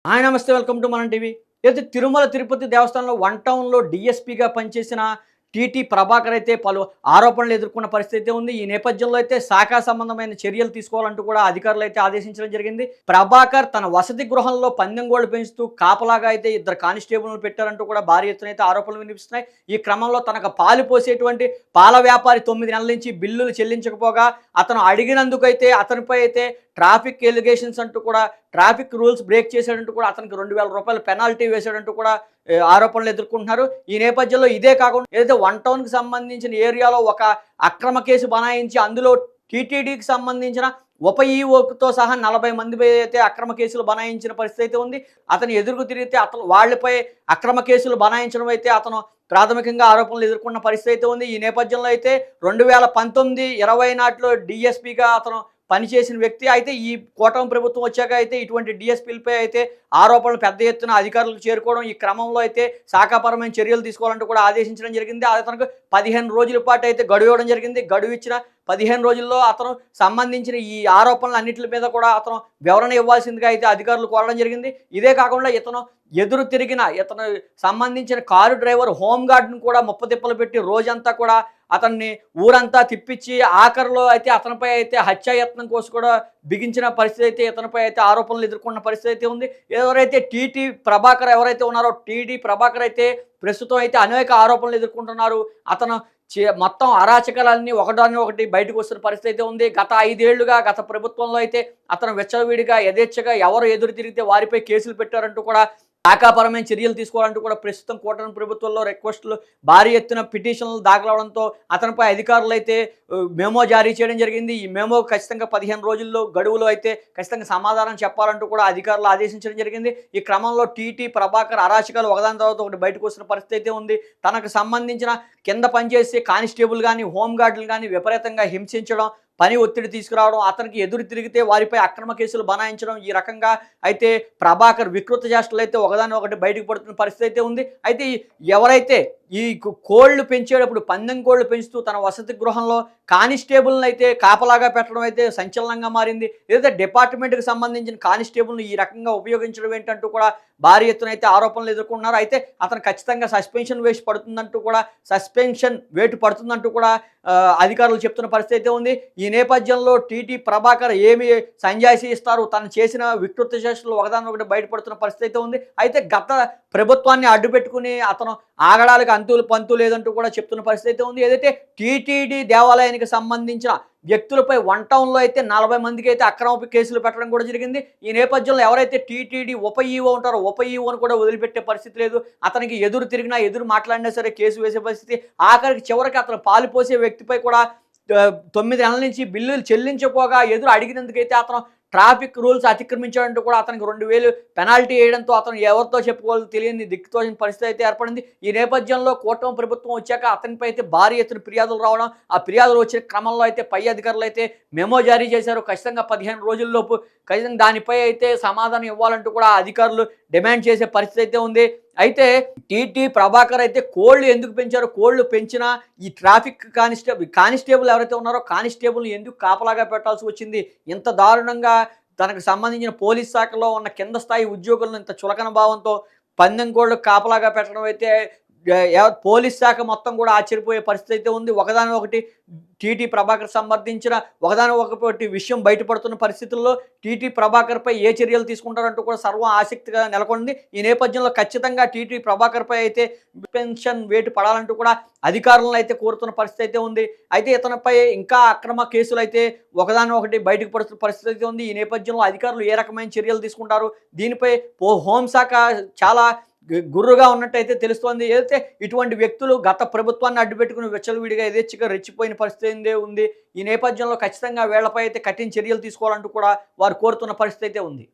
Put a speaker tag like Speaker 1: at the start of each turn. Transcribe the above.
Speaker 1: Hi నమస్తే welcome to మనం TV. అయితే తిరుమల తిరుపతి దేవస్థానంలో వన్ టౌన్‌లో డీఎస్పీగా పనిచేసిన టీటీ ప్రభాకర్ అయితే పలు ఆరోపణలు ఎదుర్కొన్న పరిస్థితి అయితే ఉంది. ఈ నేపథ్యంలో అయితే శాఖా సంబంధమైన చర్యలు తీసుకోవాలంటూ కూడా అధికారులు అయితే ఆదేశించడం జరిగింది. ప్రభాకర్ తన వసతి గృహంలో పందెంగోళ్లు పెంచుతూ కాపలాగా అయితే ఇద్దరు కానిస్టేబుల్‌ను పెట్టారంటూ కూడా భారీ ఎత్తున అయితే ఆరోపణలు వినిపిస్తున్నాయి. ఈ క్రమంలో తనకు పాలు పోసేటువంటి పాల వ్యాపారి 9 నెలల నుంచి బిల్లులు చెల్లించకపోగా అతను అడిగినందుకైతే అతనిపై అయితే ట్రాఫిక్ ఎలిగేషన్స్ అంటూ కూడా ట్రాఫిక్ రూల్స్ బ్రేక్ చేశాడంటూ కూడా అతనికి రూ. 2000 పెనాల్టీ వేశాడంటూ కూడా ఆరోపణలు ఎదుర్కొంటున్నారు. ఈ నేపథ్యంలో ఇదే కాకుండా ఏదైతే వన్ టౌన్‌కి సంబంధించిన ఏరియాలో ఒక అక్రమ కేసు బనాయించి అందులో టీటీడీకి సంబంధించిన ఉప ఈఓతో సహా 40 మందిపై అయితే అక్రమ కేసులు బనాయించిన పరిస్థితి అయితే ఉంది. అతను ఎదురుకు తిరిగితే అతను వాళ్ళపై అక్రమ కేసులు బనాయించడం అయితే అతను ప్రాథమికంగా ఆరోపణలు ఎదుర్కొన్న పరిస్థితి అయితే ఉంది. ఈ నేపథ్యంలో అయితే 2019, 20 నాటిలో డీఎస్పీగా అతను పనిచేసిన వ్యక్తి. అయితే ఈ కూటమి ప్రభుత్వం వచ్చాక అయితే ఇటువంటి డీఎస్పీలపై అయితే ఆరోపణలు పెద్ద ఎత్తున అధికారులకు చేరుకోవడం, ఈ క్రమంలో అయితే శాఖాపరమైన చర్యలు తీసుకోవాలంటూ కూడా ఆదేశించడం జరిగింది. అతనికి 15 రోజుల పాటు అయితే గడువు ఇవ్వడం జరిగింది. గడువు ఇచ్చిన 15 రోజుల్లో అతను సంబంధించిన ఈ ఆరోపణలు అన్నింటి మీద కూడా అతను వివరణ ఇవ్వాల్సిందిగా అయితే అధికారులు కోరడం జరిగింది. ఇదే కాకుండా ఇతను ఎదురు తిరిగిన ఇతను సంబంధించిన కారు డ్రైవర్ హోంగార్డ్ను కూడా ముప్పతిప్పలు పెట్టి రోజంతా కూడా అతన్ని ఊరంతా తిప్పించి ఆఖరిలో అయితే అతనిపై అయితే హత్యాయత్నం కోసం కూడా బిగించిన పరిస్థితి అయితే ఇతనిపై అయితే ఆరోపణలు ఎదుర్కొన్న పరిస్థితి అయితే ఉంది. ఎవరైతే టీటీ ప్రభాకర్ ఎవరైతే ఉన్నారో టీడీ ప్రభాకర్ అయితే ప్రస్తుతం అయితే అనేక ఆరోపణలు ఎదుర్కొంటున్నారు. అతను మొత్తం అరాచకాలన్నీ ఒకదాని ఒకటి బయటకు వస్తున్న పరిస్థితి అయితే ఉంది. గత 5 ఏళ్లుగా గత ప్రభుత్వంలో అయితే అతను విచ్చలవిడిగా యథేచ్ఛగా ఎవరు ఎదురు తిరిగితే వారిపై కేసులు పెట్టారంటూ కూడా శాఖాపరమైన చర్యలు తీసుకోవాలంటూ కూడా ప్రస్తుతం కూటమి ప్రభుత్వంలో రిక్వెస్టులు భారీ ఎత్తున పిటిషన్లు దాఖలవడంతో అతనిపై అధికారులు అయితే మెమో జారీ చేయడం జరిగింది. ఈ మెమో ఖచ్చితంగా 15 రోజుల్లో గడువులో అయితే ఖచ్చితంగా సమాధానం చెప్పాలంటూ కూడా అధికారులు ఆదేశించడం జరిగింది. ఈ క్రమంలో టీటీ ప్రభాకర్ అరాచకాలు ఒకదాని తర్వాత ఒకటి బయటకు వస్తున్న పరిస్థితి అయితే ఉంది. తనకు సంబంధించిన కింద పనిచేసే కానిస్టేబుల్ కానీ హోంగార్డులు కానీ విపరీతంగా హింసించడం, పని ఒత్తిడి తీసుకురావడం, అతనికి ఎదురు తిరిగితే వారిపై అక్రమ కేసులు బనాయించడం, ఈ రకంగా అయితే ప్రభాకర్ వికృత చేష్టలు అయితే ఒకదాని ఒకటి బయటకు పడుతున్న పరిస్థితి అయితే ఉంది. అయితే ఎవరైతే ఈ కోళ్లు పెంచేటప్పుడు పందెం కోళ్లు పెంచుతూ తన వసతి గృహంలో కానిస్టేబుల్ని అయితే కాపలాగా పెట్టడం అయితే సంచలనంగా మారింది. ఏదైతే డిపార్ట్మెంట్కి సంబంధించిన కానిస్టేబుల్ని ఈ రకంగా ఉపయోగించడం ఏంటంటూ కూడా భారీ ఎత్తున అయితే ఆరోపణలు ఎదుర్కొన్నారు. అయితే అతను ఖచ్చితంగా సస్పెన్షన్ వేటు పడుతుందంటూ కూడా అధికారులు చెప్తున్న పరిస్థితి అయితే ఉంది. ఈ నేపథ్యంలో టీటీ ప్రభాకర్ ఏమి సంజాయిషీ ఇస్తారు, తను చేసిన వికృత చేష్టలు ఒకదానొకటి బయటపడుతున్న పరిస్థితి అయితే ఉంది. అయితే గత ప్రభుత్వాన్ని అడ్డుపెట్టుకుని అతను ఆగడాలకు అంతులు పంతు లేదంటూ కూడా చెప్తున్న పరిస్థితి అయితే ఉంది. ఏదైతే టీటీడీ దేవాలయానికి సంబంధించిన వ్యక్తులపై వన్ టౌన్లో అయితే 40 మందికి అయితే అక్రమ కేసులు పెట్టడం కూడా జరిగింది. ఈ నేపథ్యంలో ఎవరైతే టీటీడీ ఉప ఈఓ ఉంటారో ఉప ఈఓను కూడా వదిలిపెట్టే పరిస్థితి లేదు. అతనికి ఎదురు తిరిగినా ఎదురు మాట్లాడినా సరే కేసు వేసే పరిస్థితి. చివరికి అతను పాలు పోసే వ్యక్తిపై కూడా 9 నెలల నుంచి బిల్లులు చెల్లించకపోగా ఎదురు అడిగినందుకైతే అతను ట్రాఫిక్ రూల్స్ అతిక్రమించాడంటూ కూడా అతనికి 2000 పెనాల్టీ వేయడంతో అతను ఎవరితో చెప్పుకోవాలో తెలియని దిక్కుతోచని పరిస్థితి అయితే ఏర్పడింది. ఈ నేపథ్యంలో కూటమి ప్రభుత్వం వచ్చాక అతనిపై అయితే భారీ ఎత్తున ఫిర్యాదులు రావడం, ఆ ఫిర్యాదులు వచ్చిన క్రమంలో అయితే పై అధికారులు అయితే మెమో జారీ చేశారు. ఖచ్చితంగా 15 రోజుల్లోపు ఖచ్చితంగా దానిపై అయితే సమాధానం ఇవ్వాలంటూ కూడా అధికారులు డిమాండ్ చేసే పరిస్థితి అయితే ఉంది. అయితే టీటీ ప్రభాకర్ అయితే కోళ్లు ఎందుకు పెంచారో, కోళ్లు పెంచినా ఈ ట్రాఫిక్ కానిస్టేబుల్ ఎవరైతే ఉన్నారో కానిస్టేబుల్ని ఎందుకు కాపలాగా పెట్టాల్సి వచ్చింది, ఇంత దారుణంగా తనకు సంబంధించిన పోలీస్ శాఖలో ఉన్న కింద స్థాయి ఉద్యోగులను ఇంత చులకన భావంతో పందెం కోళ్లు కాపలాగా పెట్టడం అయితే పోలీస్ శాఖ మొత్తం కూడా ఆశ్చర్యపోయే పరిస్థితి అయితే ఉంది. ఒకదానొకటి టీటీ ప్రభాకర్ సంబంధించిన ఒకదానొకటి విషయం బయటపడుతున్న పరిస్థితుల్లో టీటీ ప్రభాకర్పై ఏ చర్యలు తీసుకుంటారంటూ కూడా సర్వం ఆసక్తిగా నెలకొంది. ఈ నేపథ్యంలో ఖచ్చితంగా టీటీ ప్రభాకర్పై అయితే సస్పెన్షన్ వేటు పడాలంటూ కూడా అధికారులను అయితే కోరుతున్న పరిస్థితి అయితే ఉంది. అయితే ఇతనిపై ఇంకా అక్రమ కేసులు అయితే ఒకదానొకటి బయటకు పడుతున్న పరిస్థితి అయితే ఉంది. ఈ నేపథ్యంలో అధికారులు ఏ రకమైన చర్యలు తీసుకుంటారు, దీనిపై హోంశాఖ చాలా గుర్రుగా ఉన్నట్టయితే తెలుస్తోంది. ఏదైతే ఇటువంటి వ్యక్తులు గత ప్రభుత్వాన్ని అడ్డుపెట్టుకుని విచ్చలవిడిగా యథేచ్ఛగా రెచ్చిపోయిన పరిస్థితి ఉంది. ఈ నేపథ్యంలో ఖచ్చితంగా వీళ్లపై అయితే కఠిన చర్యలు తీసుకోవాలంటూ కూడా వారు కోరుతున్న పరిస్థితి అయితే ఉంది.